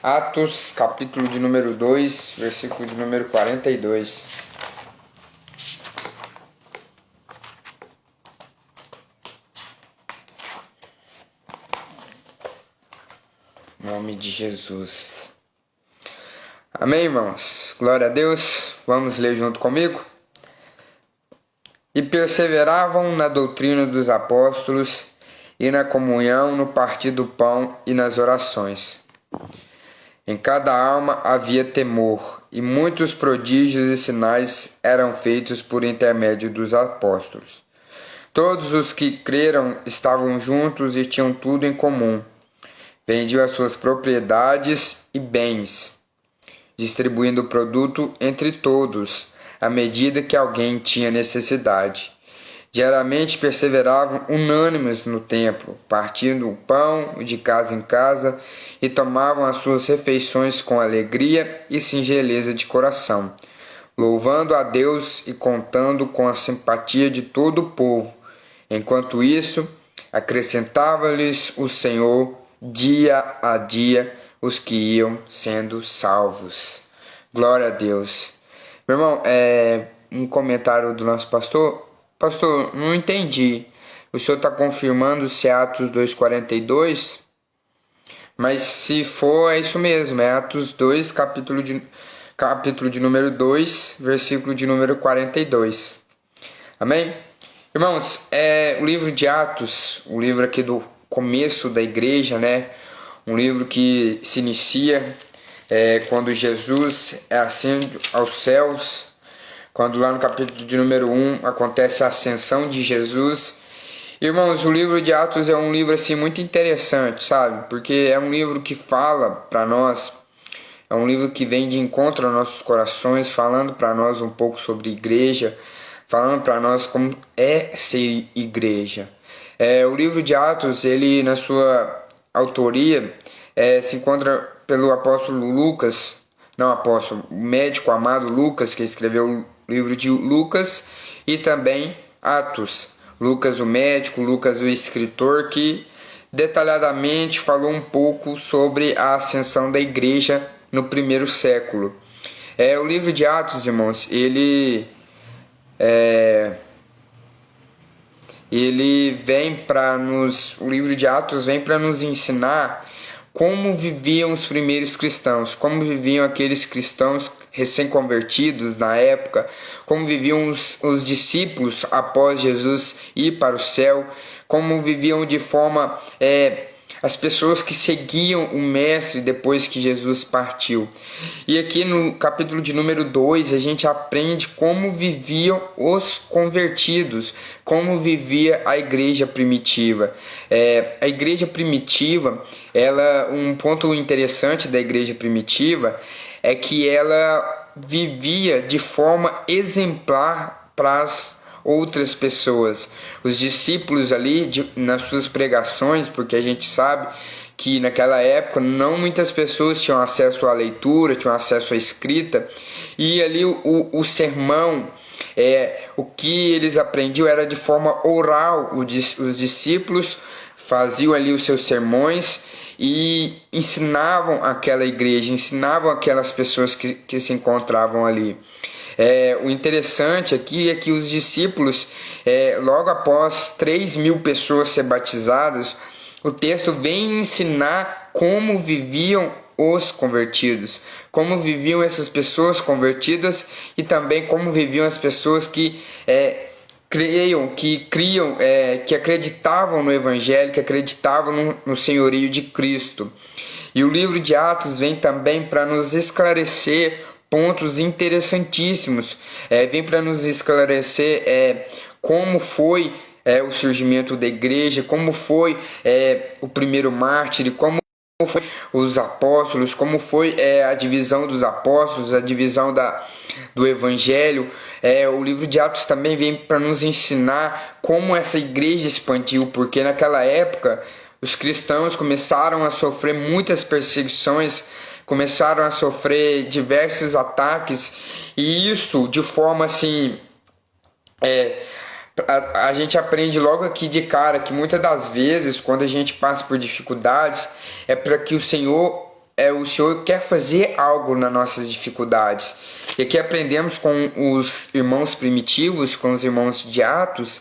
Atos, capítulo de número 2, versículo de número 42. Em nome de Jesus. Amém, irmãos? Glória a Deus. Vamos ler junto comigo? E perseveravam na doutrina dos apóstolos e na comunhão, no partir do pão e nas orações. Em cada alma havia temor, e muitos prodígios e sinais eram feitos por intermédio dos apóstolos. Todos os que creram estavam juntos e tinham tudo em comum. Vendiam as suas propriedades e bens, distribuindo o produto entre todos, à medida que alguém tinha necessidade. Diariamente perseveravam unânimes no templo, partindo o pão de casa em casa e tomavam as suas refeições com alegria e singeleza de coração, louvando a Deus e contando com a simpatia de todo o povo. Enquanto isso, acrescentava-lhes o Senhor dia a dia os que iam sendo salvos. Glória a Deus. Meu irmão, um comentário do nosso pastor. Pastor, não entendi. O senhor está confirmando se é Atos 2,42? Mas se for, é isso mesmo. É Atos 2, capítulo de número 2, versículo de número 42. Amém? Irmãos, o livro de Atos, o livro aqui do começo da igreja, né? Um livro que se inicia quando Jesus ascende aos céus. Quando lá no capítulo de número 1 acontece a ascensão de Jesus. Irmãos, o livro de Atos é um livro assim muito interessante, sabe? Porque é um livro que fala para nós, é um livro que vem de encontro aos nossos corações, falando para nós um pouco sobre igreja, falando para nós como é ser igreja. O livro de Atos, ele na sua autoria, se encontra pelo apóstolo Lucas, o médico amado Lucas, que escreveu o livro de Lucas, e também Atos. Lucas o médico, Lucas o escritor, que detalhadamente falou um pouco sobre a ascensão da igreja no primeiro século. O livro de Atos, irmãos, ele vem para nos... O livro de Atos vem para nos ensinar como viviam os primeiros cristãos, como viviam aqueles cristãos recém-convertidos na época, como viviam os discípulos após Jesus ir para o céu, como viviam de forma as pessoas que seguiam o Mestre depois que Jesus partiu. E aqui no capítulo de número 2 a gente aprende como viviam os convertidos, como vivia a igreja primitiva. A igreja primitiva, um ponto interessante da igreja primitiva é que ela vivia de forma exemplar para as outras pessoas. Os discípulos ali, nas suas pregações, porque a gente sabe que naquela época não muitas pessoas tinham acesso à leitura, tinham acesso à escrita, e ali o sermão, o que eles aprendiam era de forma oral. Os discípulos faziam ali os seus sermões e ensinavam aquela igreja, ensinavam aquelas pessoas que se encontravam ali. O interessante aqui é que os discípulos, logo após 3.000 pessoas ser batizadas, o texto vem ensinar como viviam os convertidos, como viviam essas pessoas convertidas e também como viviam as pessoas que criam, que acreditavam no Evangelho, que acreditavam no senhorio de Cristo. E o livro de Atos vem também para nos esclarecer pontos interessantíssimos, vem para nos esclarecer como foi o surgimento da igreja, como foi o primeiro mártir, como foi os apóstolos, como foi a divisão dos apóstolos, a divisão do evangelho. O livro de Atos também vem para nos ensinar como essa igreja expandiu, porque naquela época os cristãos começaram a sofrer muitas perseguições, começaram a sofrer diversos ataques, e isso de forma assim, a gente aprende logo aqui de cara que muitas das vezes, quando a gente passa por dificuldades, é para que o Senhor o Senhor quer fazer algo nas nossas dificuldades. E aqui aprendemos com os irmãos primitivos, com os irmãos de Atos,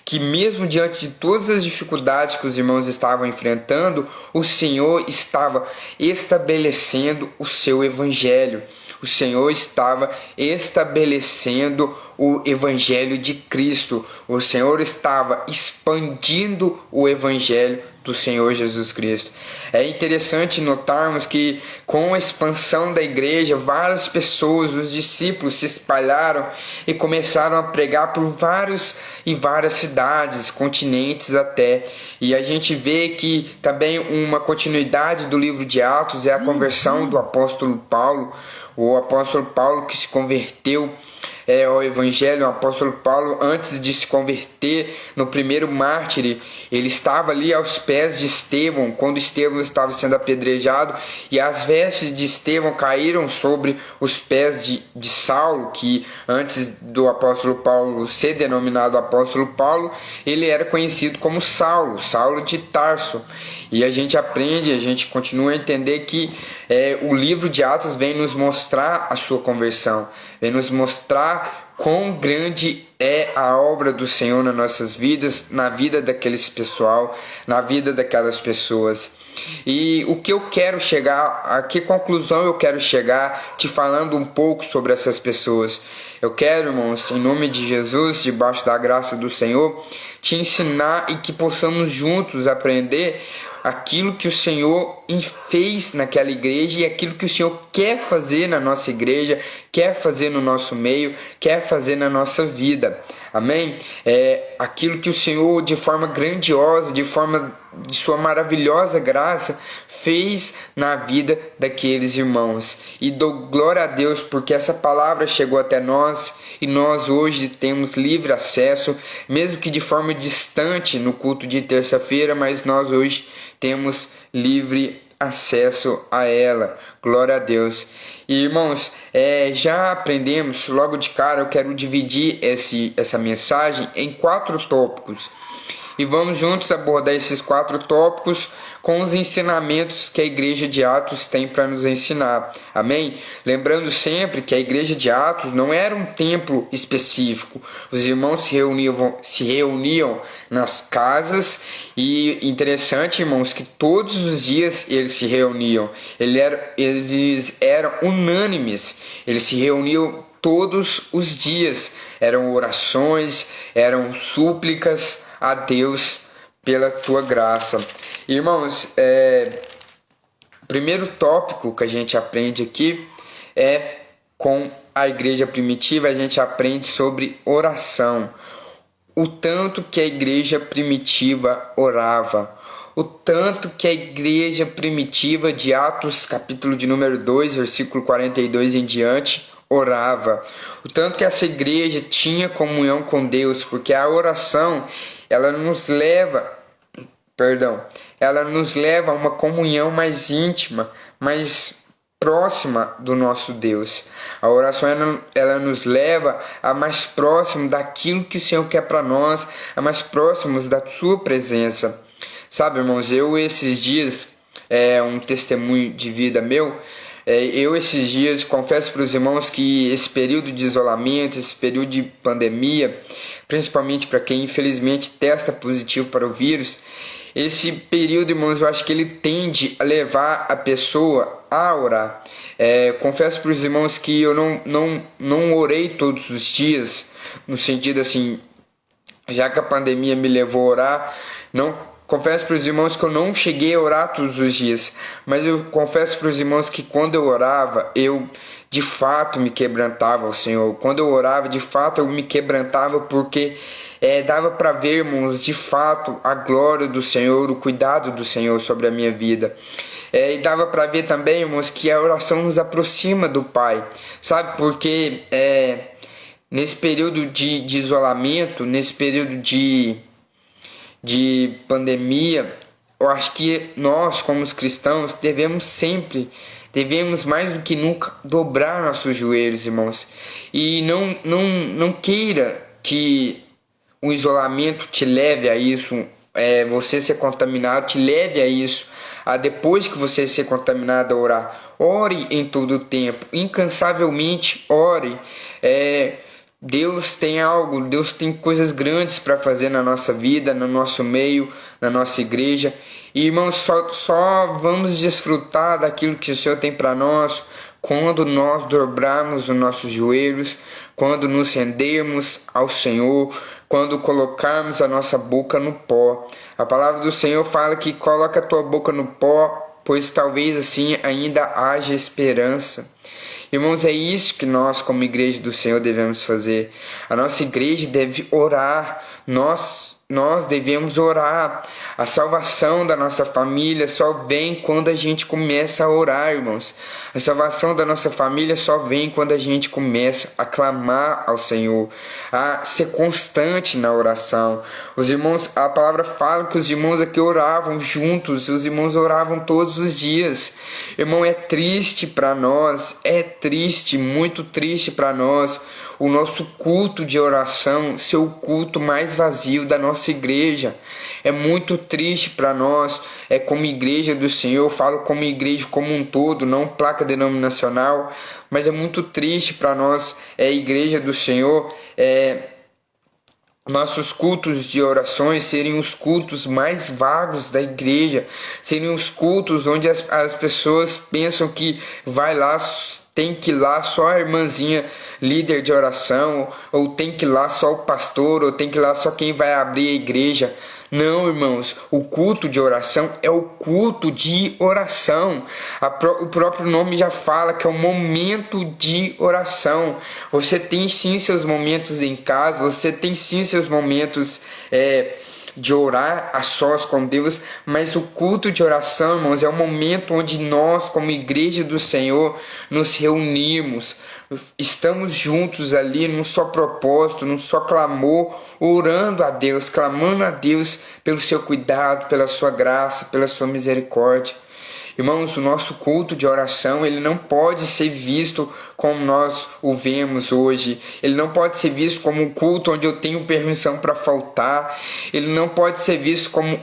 que mesmo diante de todas as dificuldades que os irmãos estavam enfrentando, o Senhor estava estabelecendo o seu evangelho. O Senhor estava estabelecendo o evangelho de Cristo. O Senhor estava expandindo o evangelho do Senhor Jesus Cristo. É interessante notarmos que com a expansão da igreja, várias pessoas, os discípulos, se espalharam e começaram a pregar por várias cidades, continentes até. E a gente vê que também uma continuidade do livro de Atos é a conversão do apóstolo Paulo. O apóstolo Paulo que se converteu ao Evangelho. O apóstolo Paulo, antes de se converter no primeiro mártir, ele estava ali aos pés de Estevão, quando Estevão estava sendo apedrejado, e as vestes de Estevão caíram sobre os pés de Saulo, que antes do apóstolo Paulo ser denominado apóstolo Paulo, ele era conhecido como Saulo, Saulo de Tarso. E a gente aprende, a gente continua a entender que o livro de Atos vem nos mostrar a sua conversão, vem nos mostrar quão grande é a obra do Senhor nas nossas vidas, na vida daqueles pessoal, na vida daquelas pessoas. E o que eu quero chegar, a que conclusão eu quero chegar te falando um pouco sobre essas pessoas? Eu quero, irmãos, em nome de Jesus, debaixo da graça do Senhor, te ensinar e que possamos juntos aprender aquilo que o Senhor fez naquela igreja e aquilo que o Senhor quer fazer na nossa igreja, quer fazer no nosso meio, quer fazer na nossa vida. Amém? Aquilo que o Senhor, de forma grandiosa, de sua maravilhosa graça, fez na vida daqueles irmãos. E dou glória a Deus porque essa palavra chegou até nós e nós hoje temos livre acesso, mesmo que de forma distante no culto de terça-feira, mas nós hoje temos livre acesso a ela. Glória a Deus. E, irmãos, já aprendemos, logo de cara eu quero dividir essa mensagem em 4 tópicos. E vamos juntos abordar esses 4 tópicos com os ensinamentos que a igreja de Atos tem para nos ensinar. Amém? Lembrando sempre que a igreja de Atos não era um templo específico. Os irmãos se reuniam nas casas e interessante, irmãos, que todos os dias eles se reuniam. Eles eram unânimes. Eles se reuniam todos os dias. Eram orações, eram súplicas a Deus pela tua graça. Irmãos, o primeiro tópico que a gente aprende aqui com a igreja primitiva, a gente aprende sobre oração. O tanto que a igreja primitiva orava, o tanto que a igreja primitiva de Atos, capítulo de número 2, versículo 42 em diante, orava. O tanto que essa igreja tinha comunhão com Deus, porque a oração, ela nos leva a uma comunhão mais íntima, mais próxima do nosso Deus. A oração ela nos leva a mais próximo daquilo que o Senhor quer para nós, a mais próximos da sua presença. Sabe, irmãos, eu esses dias, um testemunho de vida meu, eu esses dias confesso para os irmãos que esse período de isolamento, esse período de pandemia, principalmente para quem infelizmente testa positivo para o vírus, esse período, irmãos, eu acho que ele tende a levar a pessoa a orar. Confesso para os irmãos que eu não orei todos os dias, no sentido assim, já que a pandemia me levou a orar, confesso para os irmãos que eu não cheguei a orar todos os dias, mas eu confesso para os irmãos que quando eu orava, eu de fato me quebrantava ao Senhor. Quando eu orava, de fato eu me quebrantava porque dava para ver, irmãos, de fato a glória do Senhor, o cuidado do Senhor sobre a minha vida. E dava para ver também, irmãos, que a oração nos aproxima do Pai, sabe? Porque nesse período de isolamento, nesse período de pandemia, eu acho que nós, como os cristãos, devemos mais do que nunca dobrar nossos joelhos, irmãos. E não queira que o isolamento te leve a isso, você ser contaminado te leve a isso, depois que você ser contaminado, a orar. Ore em todo o tempo, incansavelmente ore. Deus tem algo, Deus tem coisas grandes para fazer na nossa vida, no nosso meio, na nossa igreja. E, irmãos, só vamos desfrutar daquilo que o Senhor tem para nós quando nós dobrarmos os nossos joelhos, quando nos rendermos ao Senhor, quando colocarmos a nossa boca no pó. A palavra do Senhor fala que coloca a tua boca no pó, pois talvez assim ainda haja esperança. Irmãos, é isso que nós, como igreja do Senhor, devemos fazer. A nossa igreja deve orar. Nós devemos orar. A salvação da nossa família só vem quando a gente começa a orar, irmãos. A salvação da nossa família só vem quando a gente começa a clamar ao Senhor, a ser constante na oração. Os irmãos, a palavra fala que os irmãos aqui oravam juntos, os irmãos oravam todos os dias. Irmão, é triste para nós, é triste, muito triste para nós, o nosso culto de oração ser o culto mais vazio da nossa igreja. É muito triste para nós, como igreja do Senhor, eu falo como igreja como um todo, não placa denominacional, mas é muito triste para nós, igreja do Senhor, nossos cultos de orações serem os cultos mais vagos da igreja, serem os cultos onde as pessoas pensam que tem que ir lá só a irmãzinha líder de oração, ou tem que ir lá só o pastor, ou tem que ir lá só quem vai abrir a igreja. Não, irmãos, o culto de oração é o culto de oração. O próprio nome já fala que é um momento de oração. Você tem sim seus momentos em casa, você tem sim seus momentos de orar a sós com Deus, mas o culto de oração, irmãos, é o momento onde nós, como igreja do Senhor, nos reunimos, estamos juntos ali num só propósito, num só clamor, orando a Deus, clamando a Deus pelo seu cuidado, pela sua graça, pela sua misericórdia. Irmãos, o nosso culto de oração, ele não pode ser visto como nós o vemos hoje. Ele não pode ser visto como um culto onde eu tenho permissão para faltar. Ele não pode ser visto como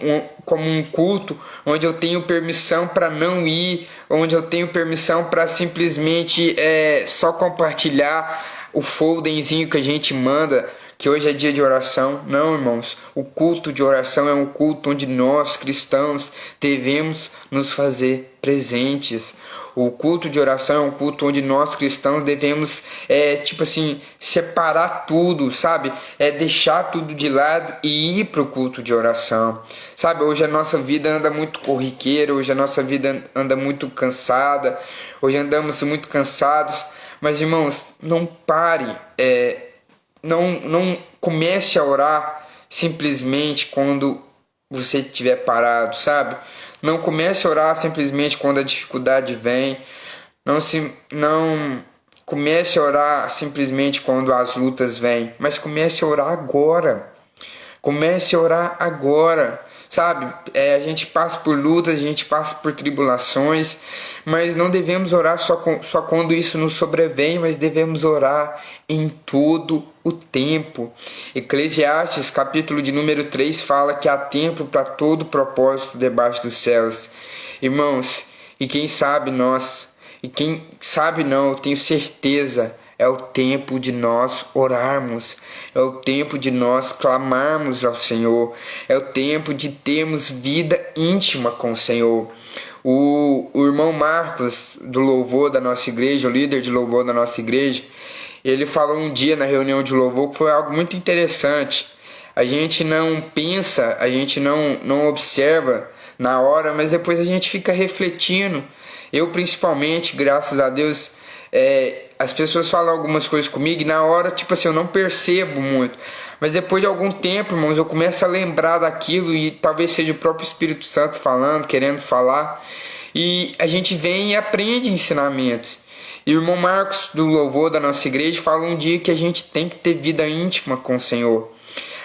um culto onde eu tenho permissão para não ir, onde eu tenho permissão para simplesmente só compartilhar o foldenzinho que a gente manda, que hoje é dia de oração. Não, irmãos, o culto de oração é um culto onde nós, cristãos, devemos nos fazer presentes. O culto de oração é um culto onde nós, cristãos, devemos, separar tudo, sabe? Deixar tudo de lado e ir para o culto de oração. Sabe, hoje a nossa vida anda muito corriqueira, hoje a nossa vida anda muito cansada, hoje andamos muito cansados. Mas, irmãos, não pare, não comece a orar simplesmente quando você estiver parado, sabe? Não comece a orar simplesmente quando a dificuldade vem. Não comece a orar simplesmente quando as lutas vêm, mas comece a orar agora. Comece a orar agora. Sabe, a gente passa por lutas, a gente passa por tribulações, mas não devemos orar só quando isso nos sobrevém, mas devemos orar em todo o tempo. Eclesiastes, capítulo de número 3, fala que há tempo para todo propósito debaixo dos céus. Irmãos, e quem sabe não, eu tenho certeza, é o tempo de nós orarmos, é o tempo de nós clamarmos ao Senhor, é o tempo de termos vida íntima com o Senhor. O irmão Marcos, do louvor da nossa igreja, o líder de louvor da nossa igreja, ele falou um dia na reunião de louvor que foi algo muito interessante. A gente não pensa, a gente não observa na hora, mas depois a gente fica refletindo. Eu principalmente, graças a Deus, as pessoas falam algumas coisas comigo e na hora, eu não percebo muito. Mas depois de algum tempo, irmãos, eu começo a lembrar daquilo e talvez seja o próprio Espírito Santo falando, querendo falar. E a gente vem e aprende ensinamentos. E o irmão Marcos, do louvor da nossa igreja, fala um dia que a gente tem que ter vida íntima com o Senhor.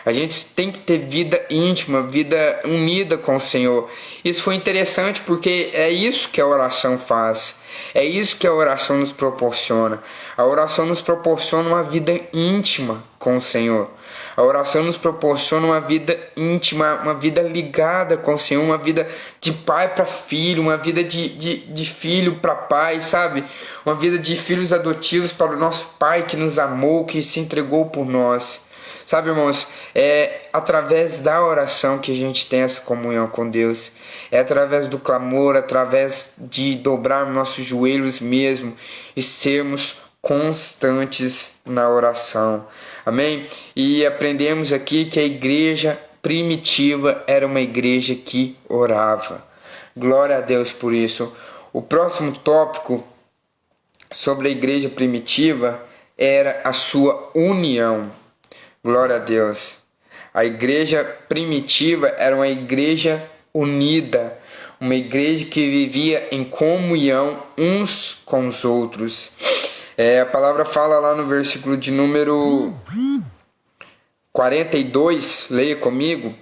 A gente tem que ter vida íntima, vida unida com o Senhor. Isso foi interessante porque é isso que a oração faz. É isso que a oração nos proporciona. A oração nos proporciona uma vida íntima com o Senhor. A oração nos proporciona uma vida íntima, uma vida ligada com o Senhor, uma vida de pai para filho, uma vida de filho para pai, sabe? Uma vida de filhos adotivos para o nosso Pai que nos amou, que se entregou por nós. Sabe, irmãos, é através da oração que a gente tem essa comunhão com Deus. É através do clamor, através de dobrar nossos joelhos mesmo e sermos constantes na oração. Amém? E aprendemos aqui que a igreja primitiva era uma igreja que orava. Glória a Deus por isso. O próximo tópico sobre a igreja primitiva era a sua união. Glória a Deus. A igreja primitiva era uma igreja unida, uma igreja que vivia em comunhão uns com os outros. A palavra fala lá no versículo de número 42, leia comigo.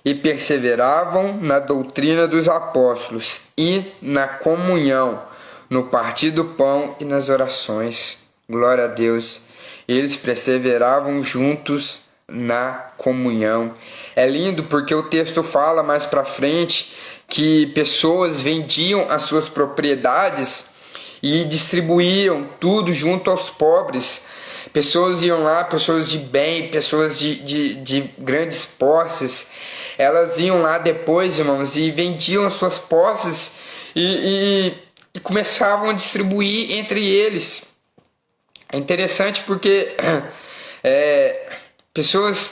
E perseveravam na doutrina dos apóstolos e na comunhão, no partir do pão e nas orações. Glória a Deus. Eles perseveravam juntos na comunhão. É lindo porque o texto fala mais para frente que pessoas vendiam as suas propriedades e distribuíam tudo junto aos pobres. Pessoas iam lá, pessoas de bem, pessoas de grandes posses. Elas iam lá depois, irmãos, e vendiam as suas posses e começavam a distribuir entre eles. É interessante porque pessoas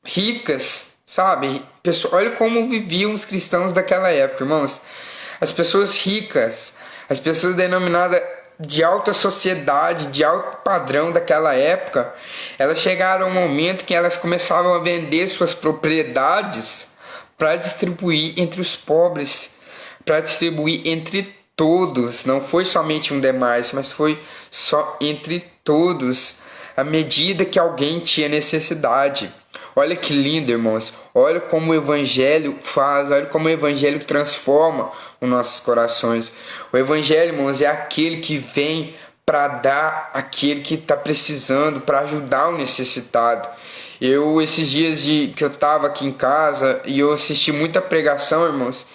ricas, sabe? Olha como viviam os cristãos daquela época, irmãos. As pessoas ricas, as pessoas denominadas de alta sociedade, de alto padrão daquela época, elas chegaram a um momento que elas começavam a vender suas propriedades para distribuir entre os pobres, para distribuir entre todos. Não foi somente um demais, mas foi só entre todos, à medida que alguém tinha necessidade. Olha que lindo, irmãos. Olha como o Evangelho faz, olha como o Evangelho transforma os nossos corações. O Evangelho, irmãos, é aquele que vem para dar aquele que está precisando, para ajudar o necessitado. Esses dias que eu estava aqui em casa e eu assisti muita pregação, irmãos,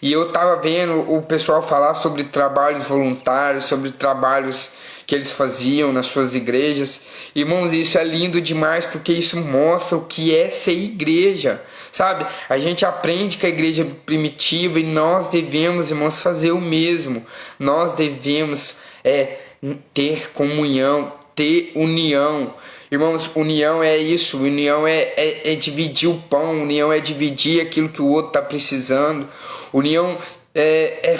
e eu estava vendo o pessoal falar sobre trabalhos voluntários, sobre trabalhos que eles faziam nas suas igrejas. Irmãos, isso é lindo demais, porque isso mostra o que é ser igreja, sabe? A gente aprende que a igreja é primitiva e nós devemos, irmãos, fazer o mesmo. Nós devemos ter comunhão, ter união. Irmãos, união é isso, união é dividir o pão, união é dividir aquilo que o outro está precisando, união é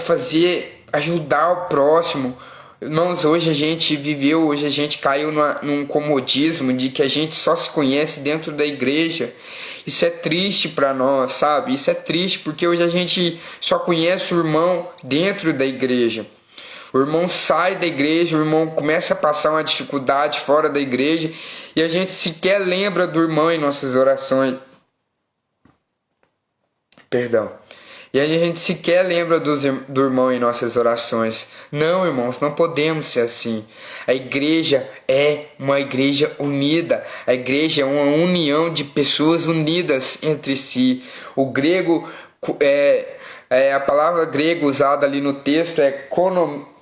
ajudar o próximo. Irmãos, hoje a gente caiu num comodismo de que a gente só se conhece dentro da igreja. Isso é triste para nós, sabe? Isso é triste porque hoje a gente só conhece o irmão dentro da igreja. O irmão sai da igreja, o irmão começa a passar uma dificuldade fora da igreja e a gente sequer lembra do irmão em nossas orações. E a gente sequer lembra do irmão em nossas orações. Não, irmãos, não podemos ser assim. A igreja é uma igreja unida. A igreja é uma união de pessoas unidas entre si. O grego, a palavra grega usada ali no texto é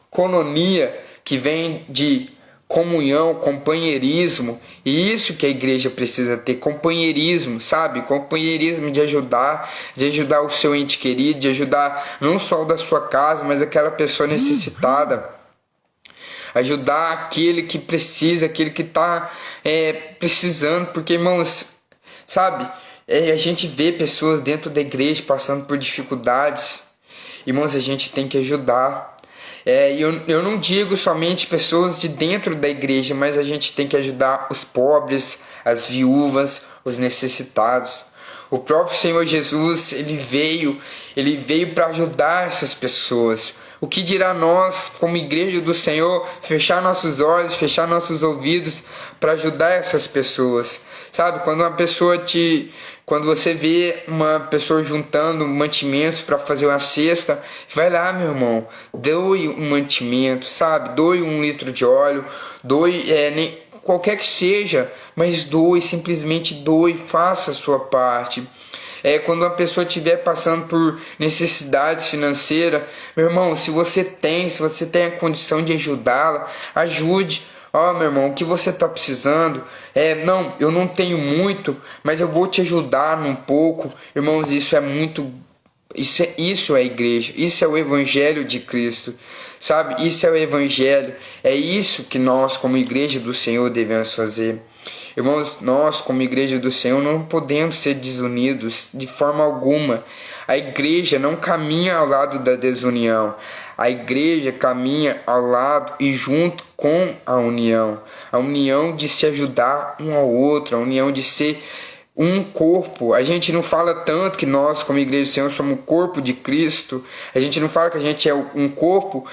koinonia, que vem de comunhão, companheirismo. E isso que a igreja precisa ter, companheirismo, sabe? Companheirismo de ajudar o seu ente querido, de ajudar não só o da sua casa, mas aquela pessoa necessitada. Ajudar aquele que precisa, aquele que está precisando, porque, irmãos, sabe? A gente vê pessoas dentro da igreja passando por dificuldades. Irmãos, a gente tem que ajudar. Eu não digo somente pessoas de dentro da igreja, mas a gente tem que ajudar os pobres, as viúvas, os necessitados. O próprio Senhor Jesus, ele veio para ajudar essas pessoas. O que dirá nós, como igreja do Senhor, fechar nossos olhos, fechar nossos ouvidos para ajudar essas pessoas? Sabe, quando você vê uma pessoa juntando mantimentos para fazer uma cesta, vai lá, meu irmão, doe um mantimento, sabe? Doe 1 litro de óleo, qualquer que seja, mas doe, simplesmente doe, faça a sua parte. Quando uma pessoa estiver passando por necessidades financeiras, meu irmão, se você tem a condição de ajudá-la, ajude. Ó, meu irmão, o que você está precisando? Não, eu não tenho muito, mas eu vou te ajudar num pouco. Irmãos, isso é muito... Isso é a igreja, isso é o evangelho de Cristo, sabe? Isso é o evangelho, é isso que nós como igreja do Senhor devemos fazer. Irmãos, nós como igreja do Senhor não podemos ser desunidos de forma alguma. A igreja não caminha ao lado da desunião, a igreja caminha ao lado e junto com a união de se ajudar um ao outro, a união de ser um corpo. A gente não fala tanto que nós, como igreja do Senhor, somos o corpo de Cristo. A gente não fala que a gente é um corpo.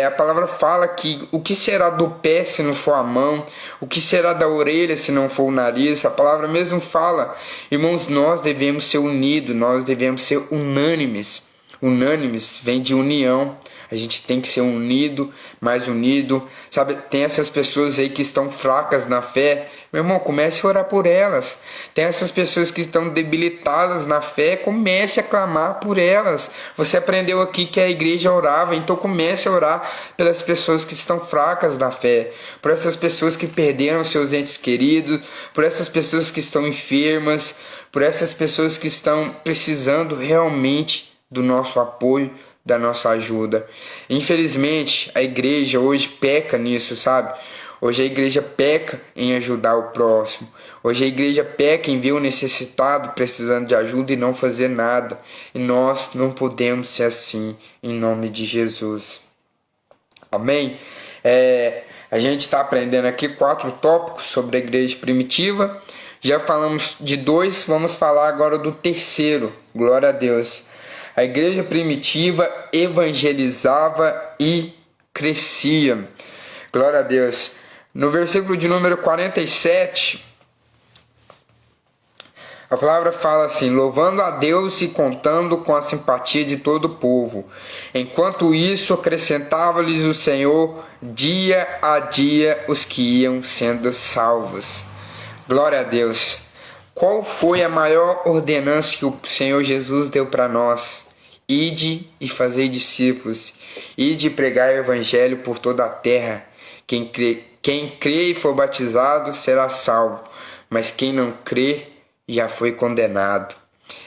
A palavra fala que o que será do pé se não for a mão? O que será da orelha se não for o nariz? A palavra mesmo fala. Irmãos, nós devemos ser unidos, nós devemos ser unânimes. Unânimes vem de união. A gente tem que ser unido, mais unido. Sabe, tem essas pessoas aí que estão fracas na fé. Meu irmão, comece a orar por elas. Tem essas pessoas que estão debilitadas na fé. Comece a clamar por elas. Você aprendeu aqui que a igreja orava. Então comece a orar pelas pessoas que estão fracas na fé. Por essas pessoas que perderam seus entes queridos. Por essas pessoas que estão enfermas. Por essas pessoas que estão precisando realmente do nosso apoio, da nossa ajuda. Infelizmente, a igreja hoje peca nisso, sabe? Hoje a igreja peca em ajudar o próximo. Hoje a igreja peca em ver o necessitado precisando de ajuda e não fazer nada. E nós não podemos ser assim, em nome de Jesus. Amém? A gente está aprendendo aqui 4 tópicos sobre a igreja primitiva. Já falamos de 2, vamos falar agora do 3º. Glória a Deus. A igreja primitiva evangelizava e crescia. Glória a Deus. No versículo de número 47, a palavra fala assim: louvando a Deus e contando com a simpatia de todo o povo. Enquanto isso, acrescentava-lhes o Senhor dia a dia os que iam sendo salvos. Glória a Deus. Qual foi a maior ordenança que o Senhor Jesus deu para nós? Ide e fazei discípulos. Ide e pregai o evangelho por toda a terra. Quem crê e for batizado será salvo, mas quem não crê já foi condenado.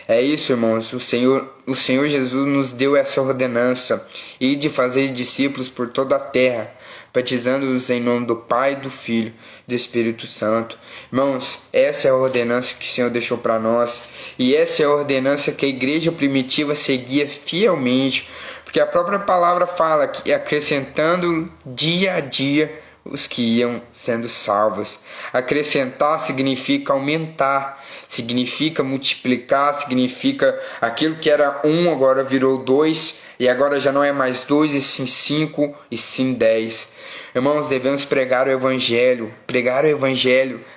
É isso, irmãos. O Senhor Jesus nos deu essa ordenança. Ide e fazei discípulos por toda a terra, batizando-os em nome do Pai, do Filho e do Espírito Santo. Irmãos, essa é a ordenança que o Senhor deixou para nós. E essa é a ordenança que a igreja primitiva seguia fielmente. Porque a própria palavra fala que acrescentando dia a dia os que iam sendo salvos. Acrescentar significa aumentar, significa multiplicar, significa aquilo que era 1 agora virou 2, e agora já não é mais 2 e sim 5 e sim 10. Irmãos, devemos pregar o evangelho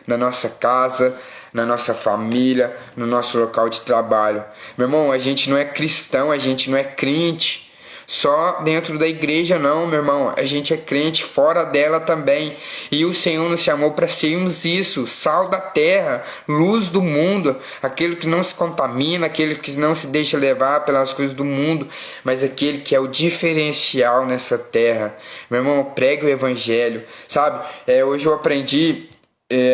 na nossa casa, na nossa família, no nosso local de trabalho. Meu irmão, a gente não é cristão, a gente não é crente só dentro da igreja, não, meu irmão. A gente é crente fora dela também. E o Senhor nos chamou para sermos isso: sal da terra, luz do mundo, aquele que não se contamina, aquele que não se deixa levar pelas coisas do mundo, mas aquele que é o diferencial nessa terra. Meu irmão, pregue o evangelho, sabe? Hoje eu aprendi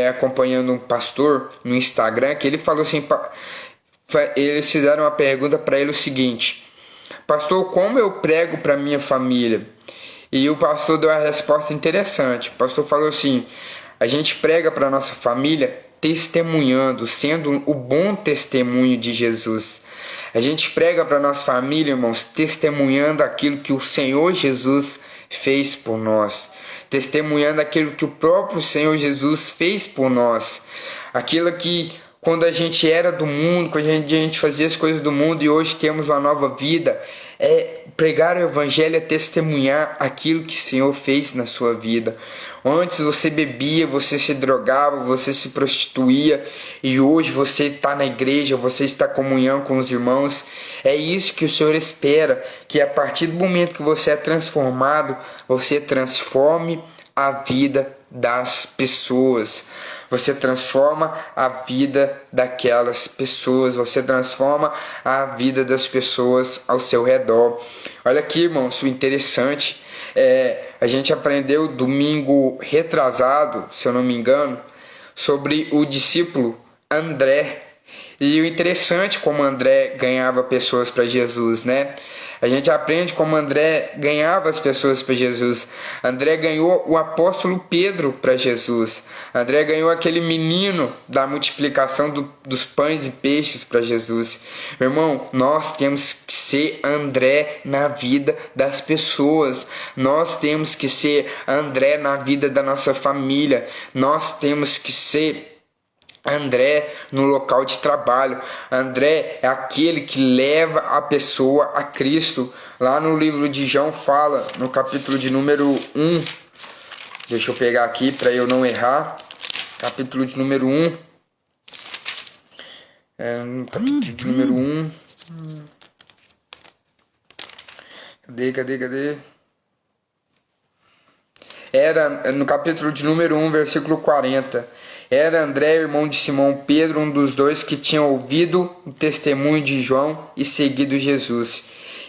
acompanhando um pastor no Instagram, que ele falou assim, eles fizeram uma pergunta para ele o seguinte: pastor, como eu prego para minha família? E o pastor deu uma resposta interessante. O pastor falou assim: a gente prega para nossa família testemunhando, sendo o bom testemunho de Jesus. A gente prega para nossa família, irmãos, testemunhando aquilo que o Senhor Jesus fez por nós, testemunhando aquilo que o próprio Senhor Jesus fez por nós, aquilo que quando a gente era do mundo, quando a gente fazia as coisas do mundo e hoje temos uma nova vida, pregar o evangelho é testemunhar aquilo que o Senhor fez na sua vida. Antes você bebia, você se drogava, você se prostituía, e hoje você está na igreja, você está em comunhão com os irmãos. É isso que o Senhor espera, que a partir do momento que você é transformado, você transforme a vida das pessoas. Você transforma a vida daquelas pessoas, você transforma a vida das pessoas ao seu redor. Olha aqui, irmãos, o interessante a gente aprendeu domingo retrasado, se eu não me engano, sobre o discípulo André. E o interessante como André ganhava pessoas para Jesus, né? A gente aprende como André ganhava as pessoas para Jesus. André ganhou o apóstolo Pedro para Jesus. André ganhou aquele menino da multiplicação dos pães e peixes para Jesus. Meu irmão, nós temos que ser André na vida das pessoas. Nós temos que ser André na vida da nossa família. Nós temos que ser André no local de trabalho. André é aquele que leva a pessoa a Cristo. Lá no livro de João fala, no capítulo de número 1, deixa eu pegar aqui para eu não errar, capítulo de número 1, capítulo de número 1, cadê? Era no capítulo de número 1, versículo 40. Era André, irmão de Simão Pedro, um dos dois que tinha ouvido o testemunho de João e seguido Jesus.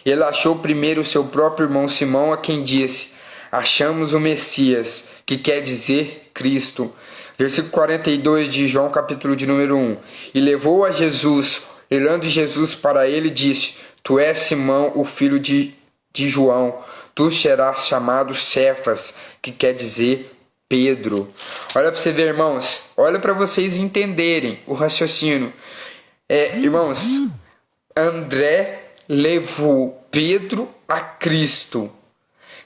Ele achou primeiro o seu próprio irmão Simão, a quem disse: achamos o Messias, que quer dizer Cristo. Versículo 42 de João, capítulo de número 1. E levou a Jesus, olhando Jesus para ele, disse: tu és Simão, o filho de João, tu serás chamado Cefas, que quer dizer Pedro. Olha para você ver, irmãos, olha para vocês entenderem o raciocínio. Irmãos, André levou Pedro a Cristo.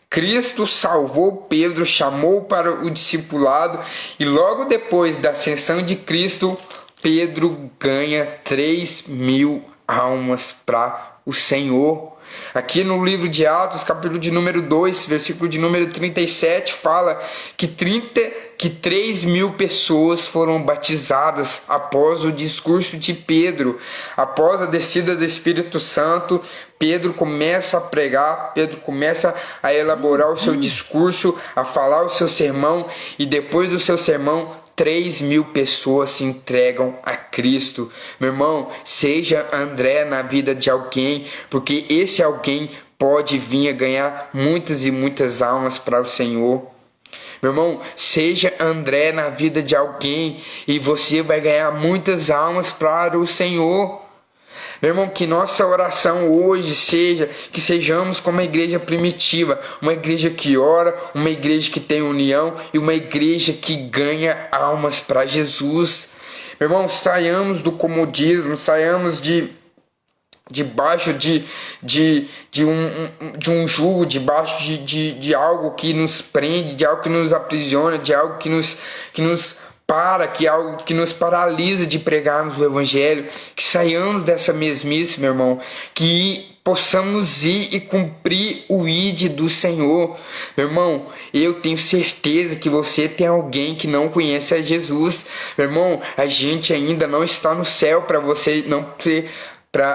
Cristo salvou Pedro, chamou para o discipulado e logo depois da ascensão de Cristo, Pedro ganha 3.000 almas para o Senhor. Aqui no livro de Atos, capítulo de número 2, versículo de número 37, fala que 3.000 pessoas foram batizadas após o discurso de Pedro. Após a descida do Espírito Santo, Pedro começa a pregar, Pedro começa a elaborar o seu discurso, a falar o seu sermão, e depois do seu sermão, 3.000 pessoas se entregam a Cristo. Meu irmão, seja André na vida de alguém, porque esse alguém pode vir a ganhar muitas e muitas almas para o Senhor. Meu irmão, seja André na vida de alguém e você vai ganhar muitas almas para o Senhor. Meu irmão, que nossa oração hoje seja que sejamos como a igreja primitiva, uma igreja que ora, uma igreja que tem união e uma igreja que ganha almas para Jesus. Meu irmão, saiamos do comodismo, saiamos debaixo de um jugo, debaixo de algo que nos prende, de algo que nos aprisiona, de algo que nos que é algo que nos paralisa de pregarmos o Evangelho, que saiamos dessa mesmice, meu irmão, que possamos ir e cumprir o ID do Senhor. Meu irmão, eu tenho certeza que você tem alguém que não conhece a Jesus. Meu irmão, a gente ainda não está no céu para você não ter...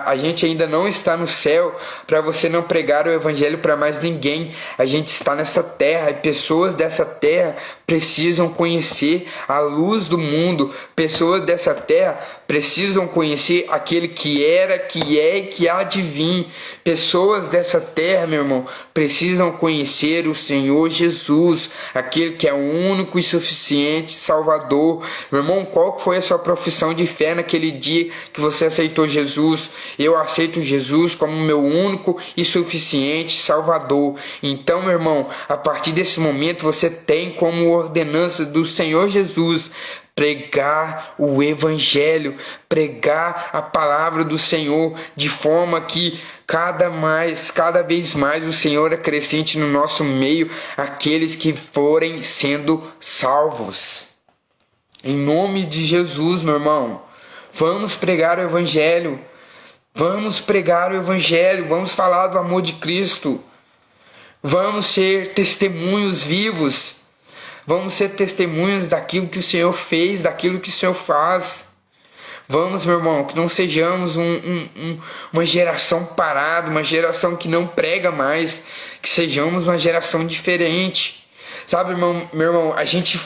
A gente ainda não está no céu para você não pregar o Evangelho para mais ninguém. A gente está nessa terra e pessoas dessa terra precisam conhecer a luz do mundo. Pessoas dessa terra precisam conhecer aquele que era, que é e que há de vir. Pessoas dessa terra, meu irmão, precisam conhecer o Senhor Jesus, aquele que é o único e suficiente Salvador. Meu irmão, qual foi a sua profissão de fé naquele dia que você aceitou Jesus? Eu aceito Jesus como meu único e suficiente Salvador. Então, meu irmão, a partir desse momento você tem como ordenança do Senhor Jesus pregar o Evangelho, pregar a palavra do Senhor, de forma que cada vez mais o Senhor acrescente no nosso meio aqueles que forem sendo salvos. Em nome de Jesus, meu irmão, vamos pregar o Evangelho. Vamos pregar o Evangelho, vamos falar do amor de Cristo, vamos ser testemunhos vivos, vamos ser testemunhos daquilo que o Senhor fez, daquilo que o Senhor faz. Vamos, meu irmão, que não sejamos uma geração parada, uma geração que não prega mais, que sejamos uma geração diferente. Sabe, meu irmão, a gente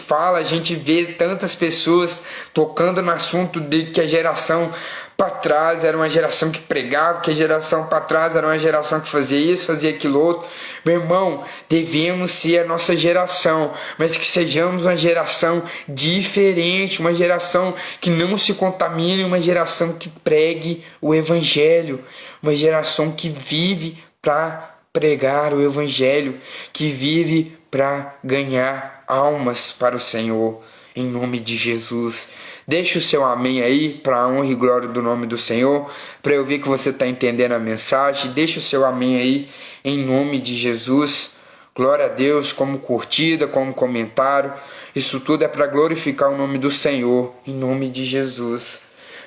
vê tantas pessoas tocando no assunto de que a geração para trás era uma geração que pregava, que a geração para trás era uma geração que fazia isso, fazia aquilo outro. Meu irmão, devemos ser a nossa geração, mas que sejamos uma geração diferente, uma geração que não se contamine, uma geração que pregue o evangelho, uma geração que vive para pregar o evangelho, que vive para ganhar almas para o Senhor, em nome de Jesus. Deixa o seu amém aí, para a honra e glória do nome do Senhor, para eu ver que você está entendendo a mensagem. Deixa o seu amém aí, em nome de Jesus. Glória a Deus, como curtida, como comentário. Isso tudo é para glorificar o nome do Senhor, em nome de Jesus.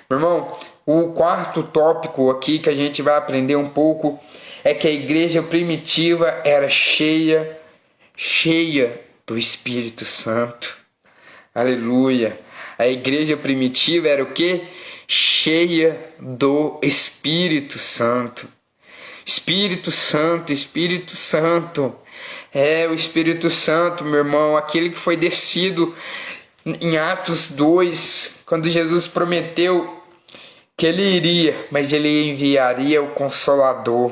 Meu irmão, o quarto tópico aqui que a gente vai aprender um pouco é que a igreja primitiva era cheia do Espírito Santo. Aleluia. A igreja primitiva era o quê? Cheia do Espírito Santo. Espírito Santo, Espírito Santo. É o Espírito Santo, meu irmão, aquele que foi descido em Atos 2, quando Jesus prometeu que ele iria, mas ele enviaria o Consolador.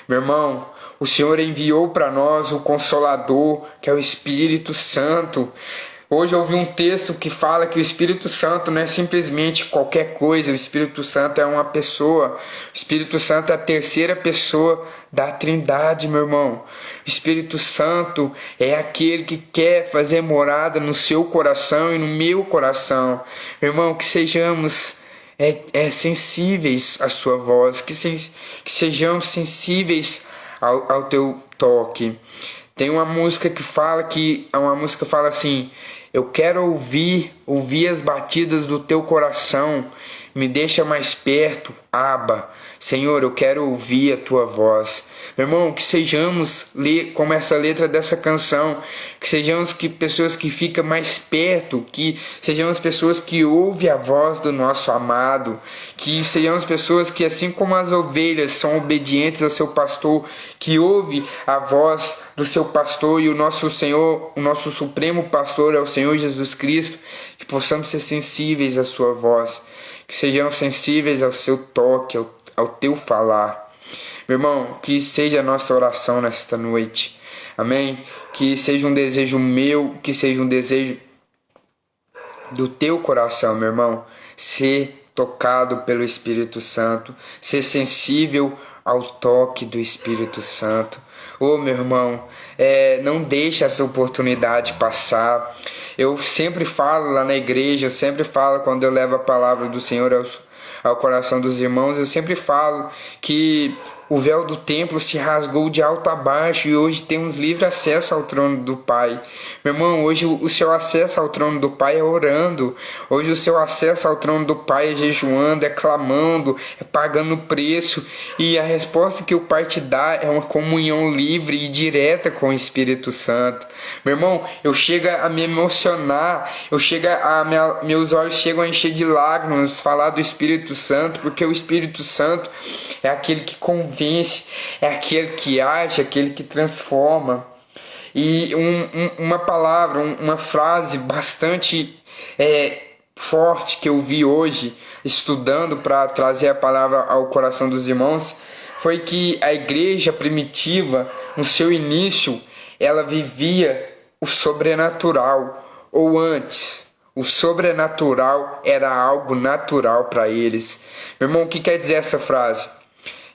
Meu irmão, o Senhor enviou para nós o Consolador, que é o Espírito Santo. Hoje eu ouvi um texto que fala que o Espírito Santo não é simplesmente qualquer coisa. O Espírito Santo é uma pessoa. O Espírito Santo é a terceira pessoa da Trindade, meu irmão. O Espírito Santo é aquele que quer fazer morada no seu coração e no meu coração. Meu irmão, que sejamos sensíveis à sua voz, que sejamos sensíveis ao teu toque. Tem uma música que fala assim: eu quero ouvir as batidas do teu coração, me deixa mais perto, Abba. Senhor, eu quero ouvir a tua voz. Meu irmão, que sejamos como essa letra dessa canção, que sejamos pessoas que ficam mais perto, que sejamos pessoas que ouvem a voz do nosso amado, que sejamos pessoas que, assim como as ovelhas são obedientes ao seu pastor, que ouve a voz do seu pastor, e o nosso Senhor, o nosso supremo pastor é o Senhor Jesus Cristo, que possamos ser sensíveis à sua voz, que sejamos sensíveis ao seu toque, ao teu falar. Meu irmão, que seja a nossa oração nesta noite, amém? Que seja um desejo meu, que seja um desejo do teu coração, meu irmão, ser tocado pelo Espírito Santo, ser sensível ao toque do Espírito Santo. Ô, meu irmão, não deixe essa oportunidade passar. Eu sempre falo lá na igreja, eu sempre falo quando eu levo a palavra do Senhor ao coração dos irmãos, eu sempre falo que o véu do templo se rasgou de alto a baixo e hoje temos livre acesso ao trono do Pai. Meu irmão, hoje o seu acesso ao trono do Pai é orando. Hoje o seu acesso ao trono do Pai é jejuando, é clamando, é pagando preço. E a resposta que o Pai te dá é uma comunhão livre e direta com o Espírito Santo. Meu irmão, eu chego a me emocionar, meus olhos chegam a encher de lágrimas falar do Espírito Santo, porque o Espírito Santo é aquele que convence, é aquele que age, aquele que transforma. E uma frase bastante forte que eu vi hoje, estudando para trazer a palavra ao coração dos irmãos, foi que a igreja primitiva, no seu início, ela vivia o sobrenatural, ou antes, o sobrenatural era algo natural para eles. Meu irmão, o que quer dizer essa frase?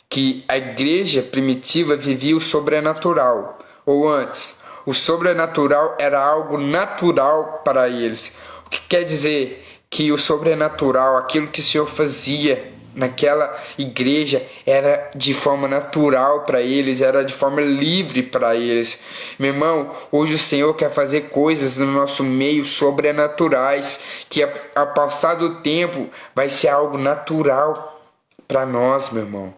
Que a igreja primitiva vivia o sobrenatural, ou antes, o sobrenatural era algo natural para eles. O que quer dizer? Que o sobrenatural, aquilo que o Senhor fazia naquela igreja, era de forma natural para eles, era de forma livre para eles. Meu irmão, hoje o Senhor quer fazer coisas no nosso meio sobrenaturais, que ao passar do tempo vai ser algo natural para nós, meu irmão.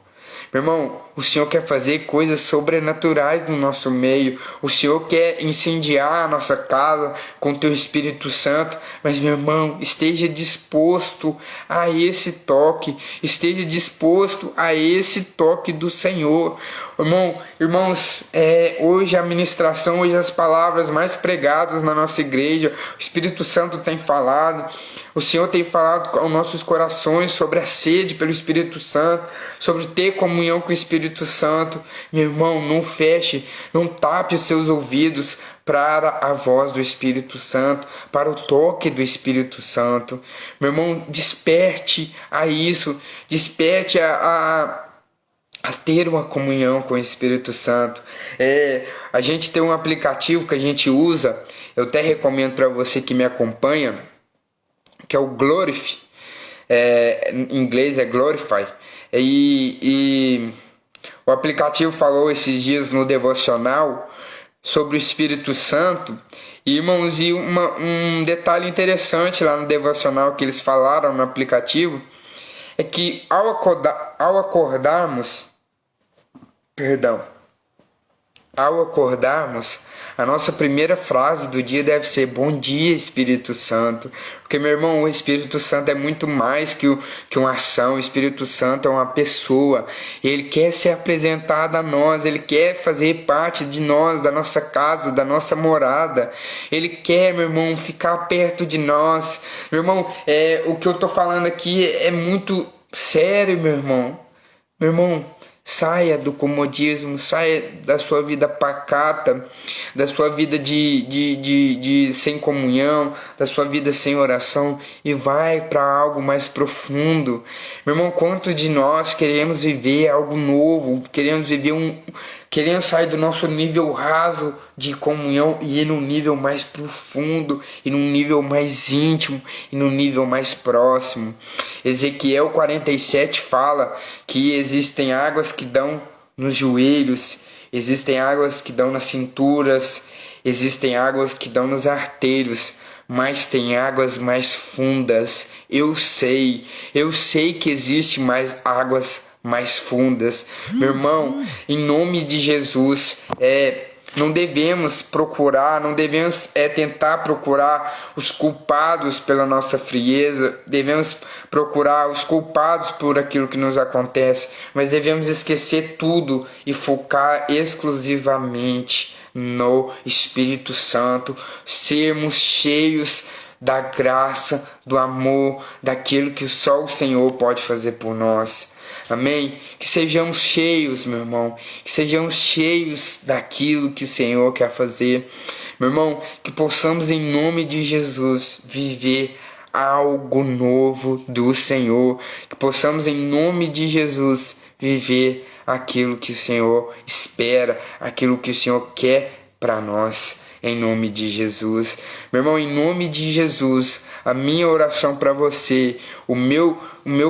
Meu irmão, o Senhor quer fazer coisas sobrenaturais no nosso meio. O Senhor quer incendiar a nossa casa com o Teu Espírito Santo. Mas, meu irmão, esteja disposto a esse toque. Esteja disposto a esse toque do Senhor. Irmãos, hoje a ministração, hoje as palavras mais pregadas na nossa igreja, o Espírito Santo tem falado, o Senhor tem falado aos nossos corações sobre a sede pelo Espírito Santo, sobre ter comunhão com o Espírito Santo. Meu irmão, não feche, não tape os seus ouvidos para a voz do Espírito Santo, para o toque do Espírito Santo. Meu irmão, desperte a isso, desperte a ter uma comunhão com o Espírito Santo. A gente tem um aplicativo que a gente usa, eu até recomendo para você que me acompanha, que é o Glorify, em inglês é Glorify, e o aplicativo falou esses dias no devocional sobre o Espírito Santo. E, irmãos, um detalhe interessante lá no devocional que eles falaram no aplicativo é que ao acordarmos, a nossa primeira frase do dia deve ser: bom dia, Espírito Santo. Porque, meu irmão, o Espírito Santo é muito mais que uma ação. O Espírito Santo é uma pessoa. Ele quer ser apresentado a nós. Ele quer fazer parte de nós, da nossa casa, da nossa morada. Ele quer, meu irmão, ficar perto de nós. Meu irmão, o que eu estou falando aqui é muito sério, meu irmão. Meu irmão, saia do comodismo, saia da sua vida pacata, da sua vida de sem comunhão, da sua vida sem oração, e vai para algo mais profundo. Meu irmão, quantos de nós queremos viver algo novo, queremos sair do nosso nível raso de comunhão e ir num nível mais profundo, e num nível mais íntimo, e num nível mais próximo. Ezequiel 47 fala que existem águas que dão nos joelhos, existem águas que dão nas cinturas, existem águas que dão nos arteiros, mas tem águas mais fundas. Eu sei que existe mais águas mais fundas. Meu irmão, em nome de Jesus, não devemos tentar procurar os culpados pela nossa frieza, devemos procurar os culpados por aquilo que nos acontece, mas devemos esquecer tudo e focar exclusivamente no Espírito Santo, sermos cheios da graça, do amor, daquilo que só o Senhor pode fazer por nós. Amém? Que sejamos cheios, meu irmão, que sejamos cheios daquilo que o Senhor quer fazer. Meu irmão, que possamos em nome de Jesus viver algo novo do Senhor, que possamos em nome de Jesus viver aquilo que o Senhor espera, aquilo que o Senhor quer para nós. Em nome de Jesus. Meu irmão, em nome de Jesus, a minha oração para você, o meu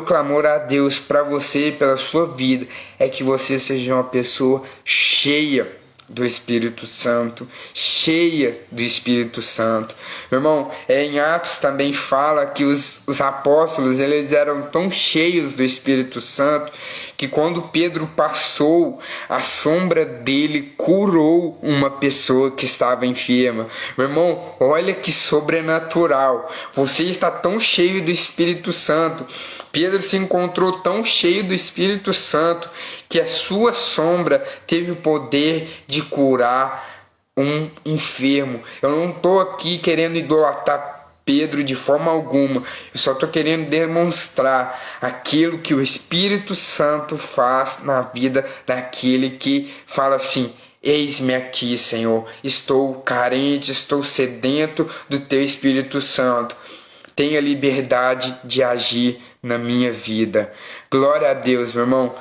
clamor a Deus para você e pela sua vida é que você seja uma pessoa cheia do Espírito Santo, cheia do Espírito Santo. Meu irmão, em Atos também fala que os apóstolos, eles eram tão cheios do Espírito Santo que quando Pedro passou, a sombra dele curou uma pessoa que estava enferma. Meu irmão, olha que sobrenatural. Você está tão cheio do Espírito Santo. Pedro se encontrou tão cheio do Espírito Santo que a sua sombra teve o poder de curar um enfermo. Eu não estou aqui querendo idolatrar Pedro de forma alguma. Eu só estou querendo demonstrar aquilo que o Espírito Santo faz na vida daquele que fala assim: eis-me aqui, Senhor, estou carente, estou sedento do Teu Espírito Santo. Tenha liberdade de agir na minha vida. Glória a Deus, meu irmão.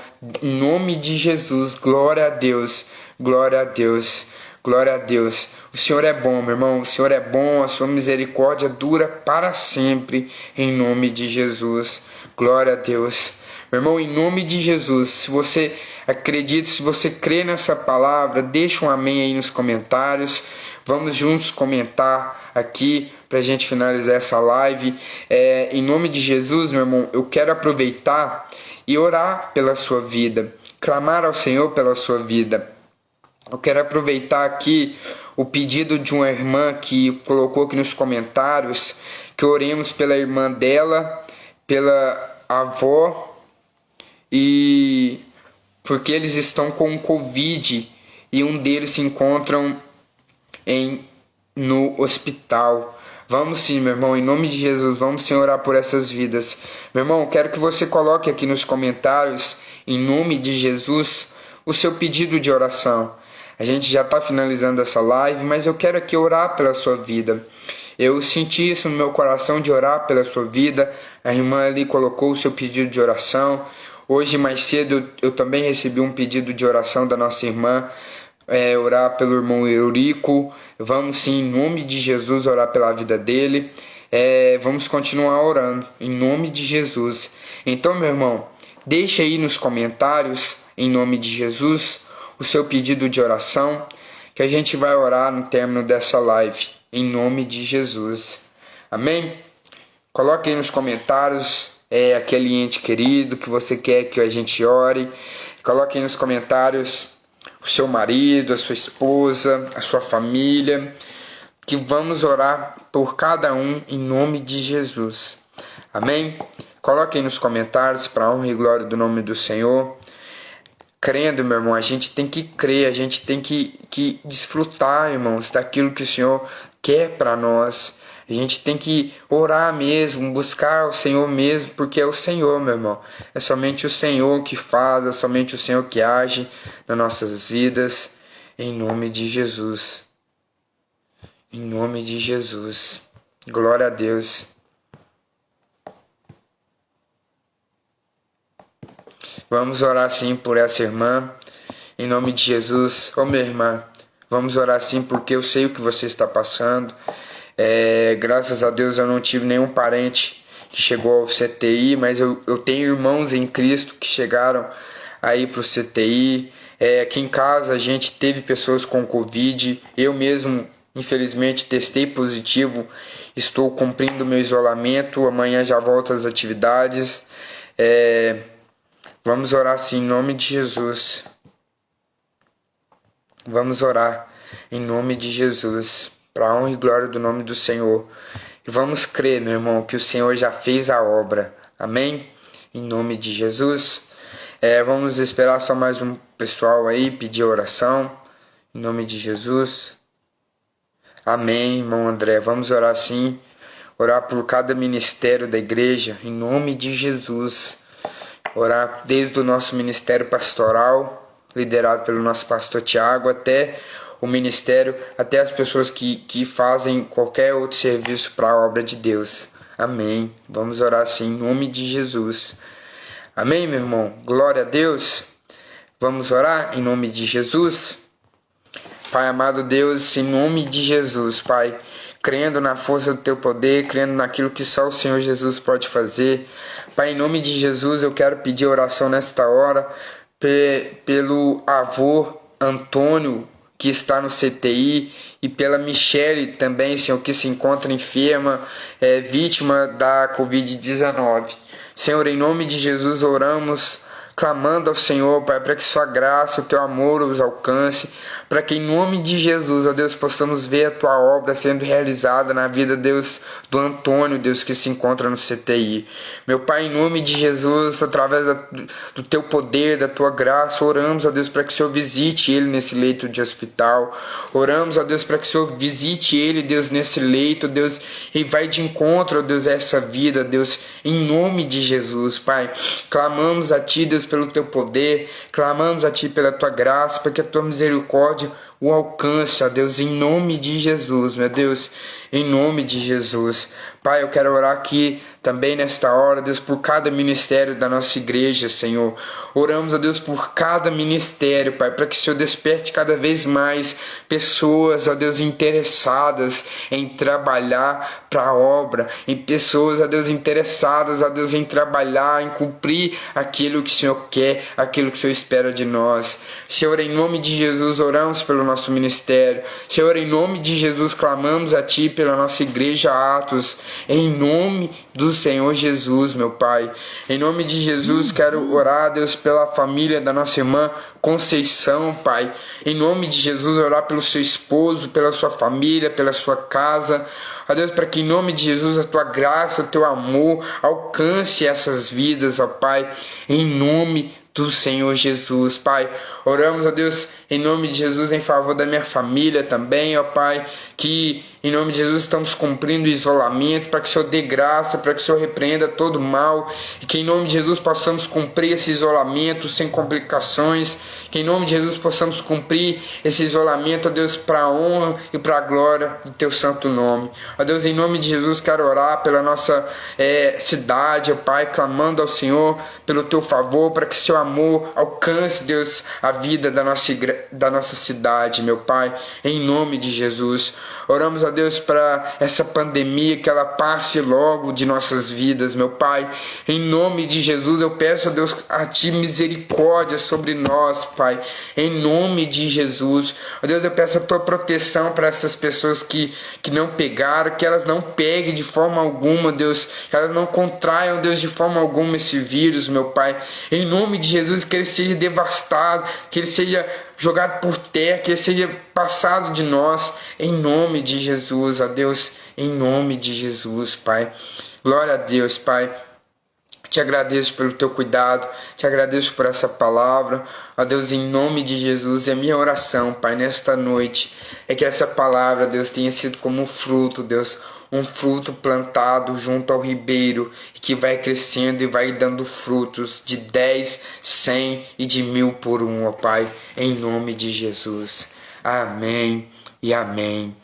Em nome de Jesus, glória a Deus, glória a Deus, glória a Deus. O Senhor é bom, meu irmão. O Senhor é bom, a sua misericórdia dura para sempre. Em nome de Jesus, glória a Deus. Meu irmão, em nome de Jesus, se você acredita, se você crê nessa palavra, deixa um amém aí nos comentários. Vamos juntos comentar aqui para a gente finalizar essa live. Em nome de Jesus, meu irmão, eu quero aproveitar e orar pela sua vida. clamar ao Senhor pela sua vida. Eu quero aproveitar aqui o pedido de uma irmã que colocou aqui nos comentários que oremos pela irmã dela, pela avó, e porque eles estão com Covid e um deles se encontram no hospital. Vamos sim, meu irmão, em nome de Jesus, vamos sim orar por essas vidas. Meu irmão, quero que você coloque aqui nos comentários, em nome de Jesus, o seu pedido de oração. A gente já está finalizando essa live, mas eu quero aqui orar pela sua vida. Eu senti isso no meu coração de orar pela sua vida. A irmã ali colocou o seu pedido de oração. Hoje mais cedo eu também recebi um pedido de oração da nossa irmã, orar pelo irmão Eurico. Vamos sim, em nome de Jesus, orar pela vida dele. Vamos continuar orando, em nome de Jesus. Então, meu irmão, deixa aí nos comentários, em nome de Jesus, o seu pedido de oração, que a gente vai orar no término dessa live, em nome de Jesus. Amém? Coloque aí nos comentários aquele ente querido que você quer que a gente ore. Coloque aí nos comentários o seu marido, a sua esposa, a sua família, que vamos orar por cada um em nome de Jesus. Amém? Coloque aí nos comentários para a honra e glória do nome do Senhor. Crendo, meu irmão, a gente tem que crer, a gente tem que desfrutar, irmãos, daquilo que o Senhor quer para nós. A gente tem que orar mesmo, buscar o Senhor mesmo, porque é o Senhor, meu irmão. É somente o Senhor que faz, é somente o Senhor que age nas nossas vidas, em nome de Jesus. Em nome de Jesus. Glória a Deus. Vamos orar sim por essa irmã, em nome de Jesus. Minha irmã, vamos orar sim porque eu sei o que você está passando. Graças a Deus eu não tive nenhum parente que chegou ao CTI, mas eu tenho irmãos em Cristo que chegaram aí para o CTI. Aqui em casa a gente teve pessoas com Covid, eu mesmo infelizmente testei positivo, estou cumprindo meu isolamento, amanhã já volto às atividades. Vamos orar sim, em nome de Jesus. Vamos orar em nome de Jesus, para a honra e glória do nome do Senhor. E vamos crer, meu irmão, que o Senhor já fez a obra. Amém? Em nome de Jesus. Vamos esperar só mais um pessoal aí, pedir oração. Em nome de Jesus. Amém, irmão André. Vamos orar sim. Orar por cada ministério da igreja, em nome de Jesus. Orar desde o nosso ministério pastoral, liderado pelo nosso pastor Tiago, até o ministério, até as pessoas que fazem qualquer outro serviço para a obra de Deus. Amém. Vamos orar assim, em nome de Jesus. Amém, meu irmão? Glória a Deus. Vamos orar em nome de Jesus. Pai amado Deus, em nome de Jesus, Pai, crendo na força do Teu poder, crendo naquilo que só o Senhor Jesus pode fazer. Pai, em nome de Jesus, eu quero pedir oração nesta hora pelo avô Antônio, que está no CTI, e pela Michele também, Senhor, que se encontra enferma, vítima da Covid-19. Senhor, em nome de Jesus, oramos, clamando ao Senhor, Pai, para que sua graça, o teu amor os alcance, para que em nome de Jesus, ó Deus, possamos ver a tua obra sendo realizada na vida, Deus, do Antônio, Deus, que se encontra no CTI. Meu Pai, em nome de Jesus, através do teu poder, da tua graça, oramos, ó Deus, para que o Senhor visite ele nesse leito de hospital. Oramos, ó Deus, para que o Senhor visite ele, Deus, nesse leito, Deus, e vai de encontro, ó Deus, a essa vida, Deus, em nome de Jesus, Pai. Clamamos a Ti, Deus, pelo teu poder, clamamos a Ti pela tua graça, para que a tua misericórdia o alcance, ó Deus, em nome de Jesus, meu Deus, em nome de Jesus. Pai, eu quero orar aqui também nesta hora, Deus, por cada ministério da nossa igreja, Senhor. Oramos, ó Deus, por cada ministério, Pai, para que o Senhor desperte cada vez mais pessoas, ó Deus, interessadas em trabalhar para a obra, em pessoas, ó Deus, interessadas, ó Deus, em trabalhar, em cumprir aquilo que o Senhor quer, aquilo que o Senhor espera de nós. Senhor, em nome de Jesus, oramos pelo nosso ministério. Senhor, em nome de Jesus, clamamos a Ti pela nossa igreja Atos, em nome do Senhor Jesus, meu Pai. Em nome de Jesus, quero orar, Deus, pela família da nossa irmã Conceição, Pai. Em nome de Jesus, orar pelo seu esposo, pela sua família, pela sua casa. Ó Deus, para que em nome de Jesus a tua graça, o teu amor alcance essas vidas, ó Pai, em nome do Senhor Jesus, Pai. Oramos, ó Deus, em nome de Jesus, em favor da minha família também, ó Pai, que em nome de Jesus estamos cumprindo o isolamento, para que o Senhor dê graça, para que o Senhor repreenda todo mal, e que em nome de Jesus possamos cumprir esse isolamento sem complicações, que em nome de Jesus possamos cumprir esse isolamento, ó Deus, para a honra e para a glória do teu santo nome. Ó Deus, em nome de Jesus, quero orar pela nossa cidade, ó Pai, clamando ao Senhor pelo teu favor, para que seu amor alcance, Deus, a vida da nossa cidade, meu Pai, em nome de Jesus. Oramos, ó Deus, para essa pandemia, que ela passe logo de nossas vidas, meu Pai. Em nome de Jesus, eu peço, ó Deus, a Ti misericórdia sobre nós, Pai. Em nome de Jesus. Ó Deus, eu peço a Tua proteção para essas pessoas que não pegaram, que elas não peguem de forma alguma, Deus. Que elas não contraiam, Deus, de forma alguma esse vírus, meu Pai. Em nome de Jesus, que ele seja devastado, que ele seja jogado por terra, que ele seja passado de nós, em nome de Jesus, ó Deus, em nome de Jesus, Pai. Glória a Deus, Pai. Te agradeço pelo teu cuidado, te agradeço por essa palavra, ó Deus, em nome de Jesus. É a minha oração, Pai, nesta noite, é que essa palavra, Deus, tenha sido como um fruto, Deus, um fruto plantado junto ao ribeiro, que vai crescendo e vai dando frutos de 10, 100 e de 1000 por um, ó Pai, em nome de Jesus. Amém e amém.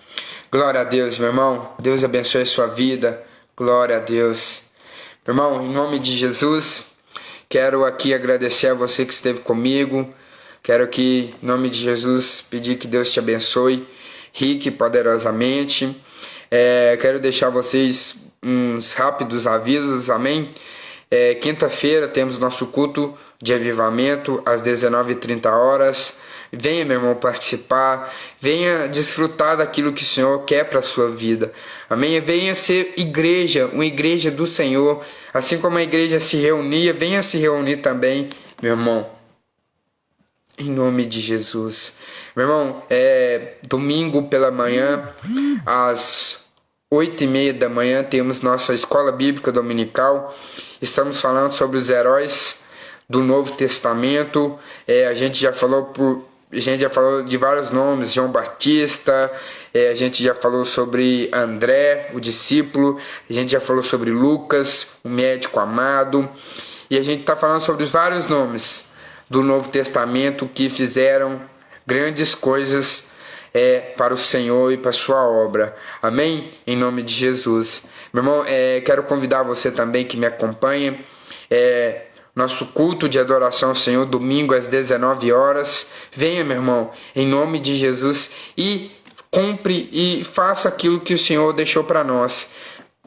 Glória a Deus, meu irmão. Deus abençoe a sua vida. Glória a Deus. Meu irmão, em nome de Jesus, quero aqui agradecer a você que esteve comigo. Quero que, em nome de Jesus, pedir que Deus te abençoe rique e poderosamente. Quero deixar vocês uns rápidos avisos, amém? Quinta-feira temos nosso culto de avivamento às 19h30. Venha, meu irmão, participar, venha desfrutar daquilo que o Senhor quer para a sua vida, amém? Venha ser igreja, uma igreja do Senhor, assim como a igreja se reunia, venha se reunir também, meu irmão, em nome de Jesus. Meu irmão, domingo pela manhã, às 8h30 da manhã, temos nossa escola bíblica dominical. Estamos falando sobre os heróis do Novo Testamento. A gente já falou de vários nomes, João Batista, a gente já falou sobre André, o discípulo, a gente já falou sobre Lucas, o médico amado, e a gente está falando sobre vários nomes do Novo Testamento que fizeram grandes coisas para o Senhor e para a sua obra, amém? Em nome de Jesus. Meu irmão, quero convidar você também que me acompanha, nosso culto de adoração ao Senhor, domingo às 19h. Venha, meu irmão, em nome de Jesus, e cumpre e faça aquilo que o Senhor deixou para nós.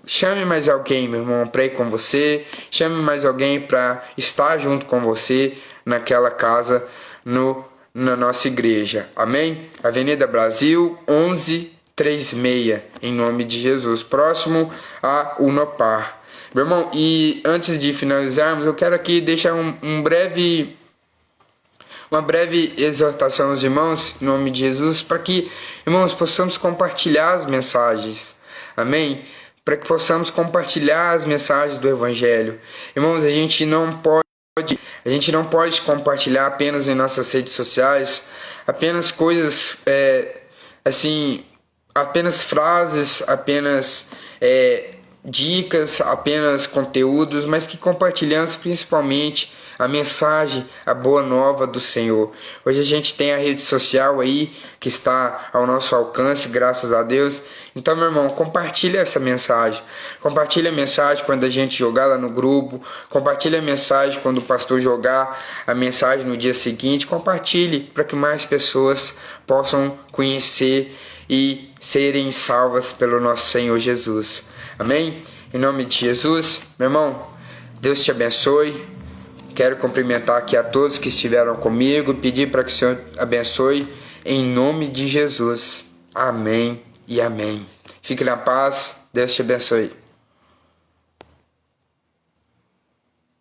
Chame mais alguém, meu irmão, para ir com você. Chame mais alguém para estar junto com você naquela casa, na nossa igreja. Amém? Avenida Brasil, 1136, em nome de Jesus, próximo a Unopar. Meu irmão, e antes de finalizarmos, eu quero aqui deixar uma breve exortação aos irmãos, em nome de Jesus, para que, irmãos, possamos compartilhar as mensagens. Amém? Para que possamos compartilhar as mensagens do Evangelho. Irmãos, a gente não pode compartilhar apenas em nossas redes sociais, apenas coisas, apenas frases, apenas dicas, apenas conteúdos, mas que compartilhamos principalmente a mensagem, a boa nova do Senhor. Hoje a gente tem a rede social aí que está ao nosso alcance, graças a Deus. Então, meu irmão, compartilha essa mensagem. Compartilha a mensagem quando a gente jogar lá no grupo. Compartilha a mensagem quando o pastor jogar a mensagem no dia seguinte. Compartilhe para que mais pessoas possam conhecer e serem salvas pelo nosso Senhor Jesus. Amém? Em nome de Jesus, meu irmão, Deus te abençoe. Quero cumprimentar aqui a todos que estiveram comigo, pedir para que o Senhor abençoe em nome de Jesus. Amém e amém. Fique na paz. Deus te abençoe.